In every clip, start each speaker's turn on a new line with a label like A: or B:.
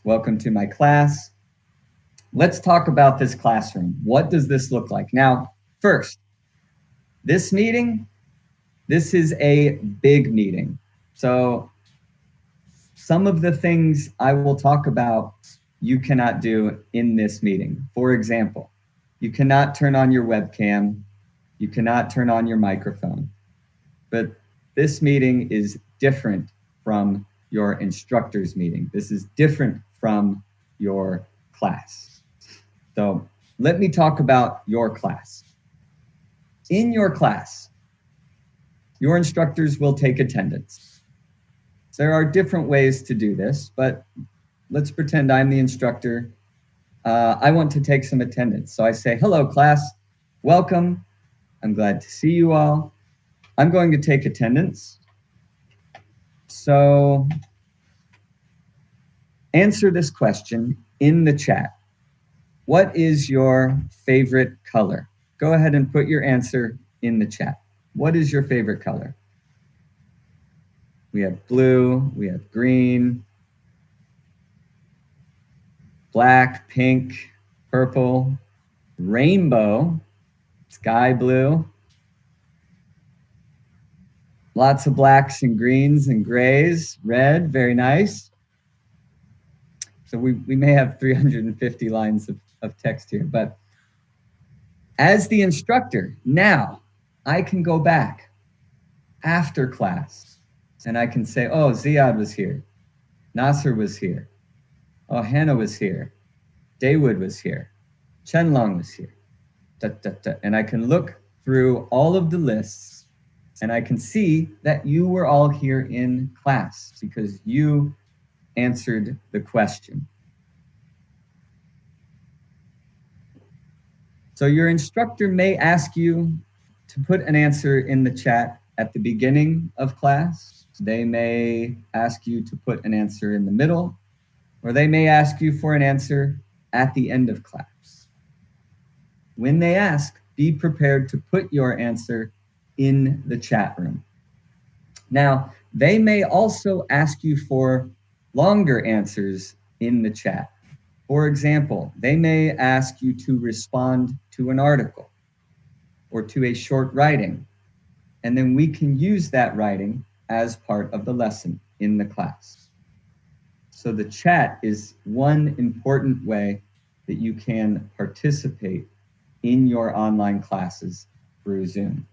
A: Welcome to my class. Let's talk about this classroom. What does this look like? Now, first, this meeting, this is a big meeting. So some of the things I will talk about you cannot do in this meeting. For example, you cannot turn on your webcam. You cannot turn on your microphone. But this meeting is different from your instructor's meeting. This is different from your class. So let me talk about your class. In your class, your instructors will take attendance. There are different ways to do this, but let's pretend I'm the instructor. I want to take some attendance. So I say, hello class, welcome. I'm glad to see you all. I'm going to take attendance. So answer this question in the chat. What is your favorite color? Go ahead and put your answer in the chat. What is your favorite color? We have blue, we have green, black, pink, purple, rainbow, sky blue, lots of blacks and greens and grays, red, very nice. So we may have 350 lines of text here, but as the instructor, now I can go back after class and I can say, oh, Ziad was here, Nasser was here, oh, Hannah was here, Dawood was here, Chenlong was here, and I can look through all of the lists and I can see that you were all here in class because you answered the question. So your instructor may ask you to put an answer in the chat at the beginning of class. They may ask you to put an answer in the middle, or they may ask you for an answer at the end of class. When they ask, be prepared to put your answer in the chat room. Now, they may also ask you for longer answers in the chat. For example, they may ask you to respond to an article or to a short writing, and then we can use that writing as part of the lesson in the class. So the chat is one important way that you can participate in your online classes through Zoom.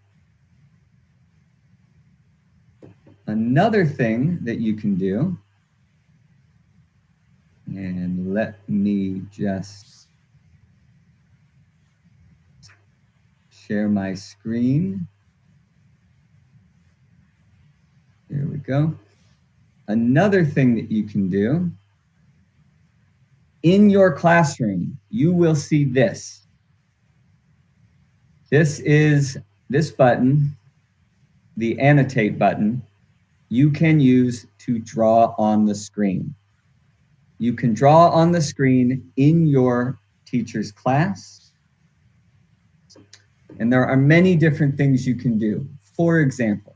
A: Another thing that you can do, and let me just share my screen. Here we go. Another thing that you can do, in your classroom, you will see this. This is this button, the annotate button, you can use to draw on the screen. You can draw on the screen in your teacher's class. And there are many different things you can do. For example,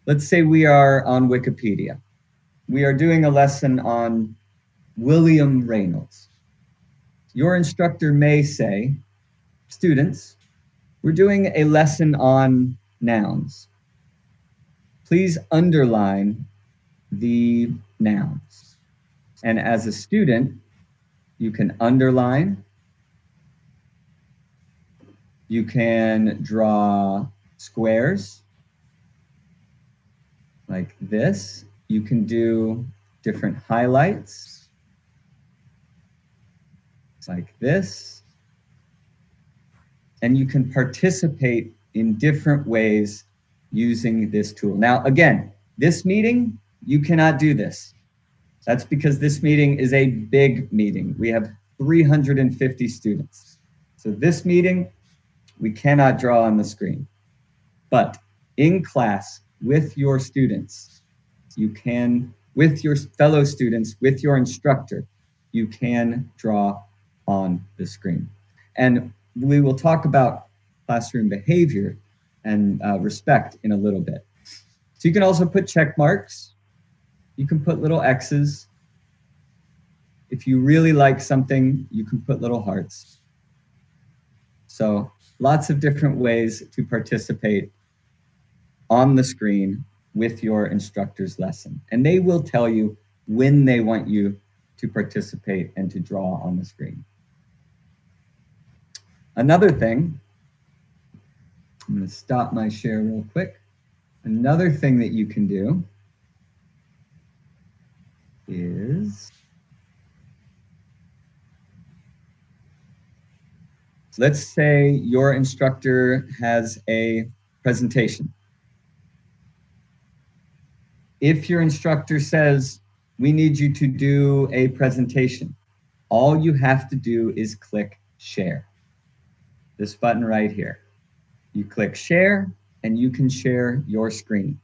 A: let's say we are on Wikipedia. We are doing a lesson on William Reynolds. Your instructor may say, students, we're doing a lesson on nouns. Please underline the nouns. And as a student, you can underline, you can draw squares like this. You can do different highlights like this. And you can participate in different ways using this tool. Now, again, this meeting, you cannot do this. That's because this meeting is a big meeting. We have 350 students. So this meeting, we cannot draw on the screen. But in class with your students, you can, with your fellow students, with your instructor, you can draw on the screen. And we will talk about classroom behavior and respect in a little bit. So you can also put check marks. You can put little X's. If you really like something, you can put little hearts. So lots of different ways to participate on the screen with your instructor's lesson. And they will tell you when they want you to participate and to draw on the screen. Another thing, I'm going to stop my share real quick. Another thing that you can do is, let's say your instructor has a presentation. If your instructor says, we need you to do a presentation, all you have to do is click share. This button right here. You click share and you can share your screen.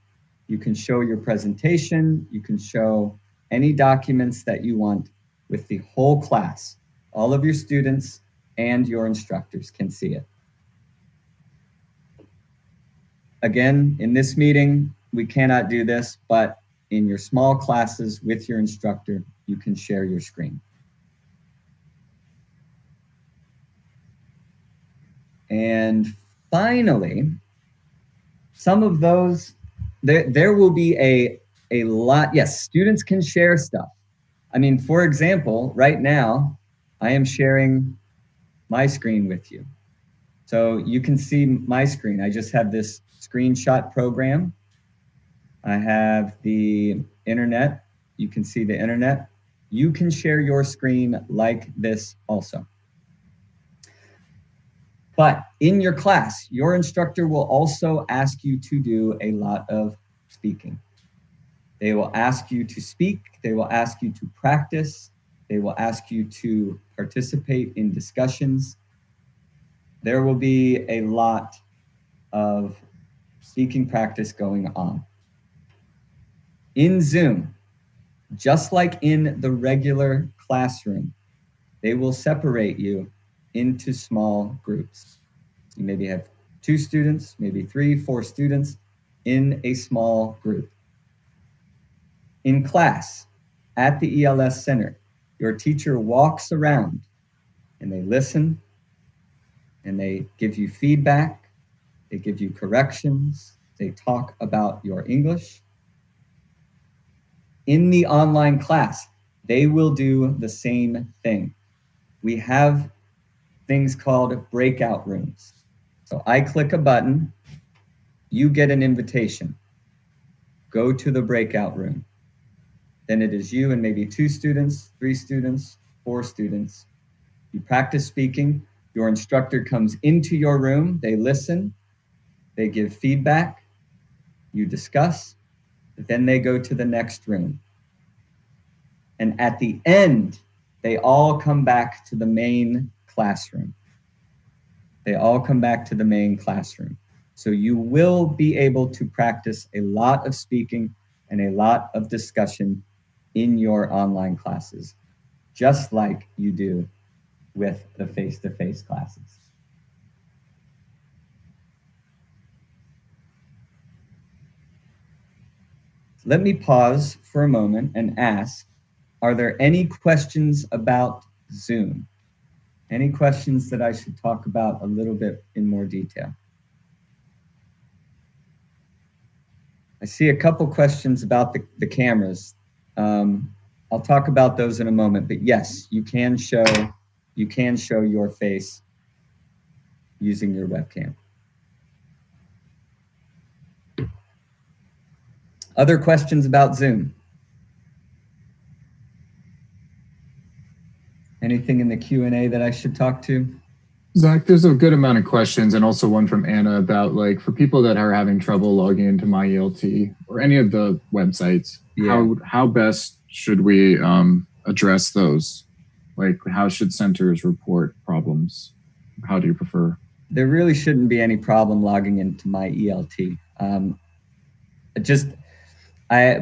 A: You can show your presentation. You can show any documents that you want with the whole class. All of your students and your instructors can see it. Again, in this meeting, we cannot do this, but in your small classes with your instructor, you can share your screen. And finally, some of those, there will be a lot. Yes, students can share stuff. I mean, for example, right now, I am sharing my screen with you. So you can see my screen. I just have this screenshot program. I have the internet. You can see the internet. You can share your screen like this also. But in your class, your instructor will also ask you to do a lot of speaking. They will ask you to speak. They will ask you to practice. They will ask you to participate in discussions. There will be a lot of speaking practice going on. In Zoom, just like in the regular classroom, they will separate you into small groups. You maybe have 2 students, maybe 3, 4 students in a small group. In class, at the ELS Center, your teacher walks around and they listen and they give you feedback, they give you corrections, they talk about your English. In the online class, they will do the same thing. We have things called breakout rooms. So I click a button, you get an invitation. Go to the breakout room. Then it is you and maybe 2 students, 3 students, 4 students. You practice speaking. Your instructor comes into your room. They listen. They give feedback. You discuss. Then they go to the next room. And at the end, they all come back to the main classroom. They all come back to the main classroom. So you will be able to practice a lot of speaking and a lot of discussion in your online classes, just like you do with the face-to-face classes. Let me pause for a moment and ask, are there any questions about Zoom? Any questions that I should talk about a little bit in more detail? I see a couple questions about the cameras. I'll talk about those in a moment, but yes, you can show your face using your webcam. Other questions about Zoom? Anything in the Q&A that I should talk to?
B: Zach, there's a good amount of questions, and also one from Anna about, like, for people that are having trouble logging into MyELT or any of the websites, how best should we address those? Like, how should centers report problems? How do you prefer?
A: There really shouldn't be any problem logging into MyELT.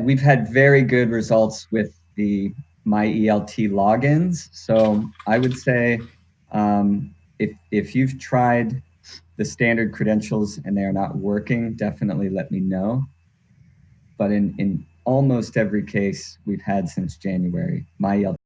A: We've had very good results with the MyELT logins. So I would say if you've tried the standard credentials and they are not working, definitely let me know. But in almost every case we've had since January, MyELT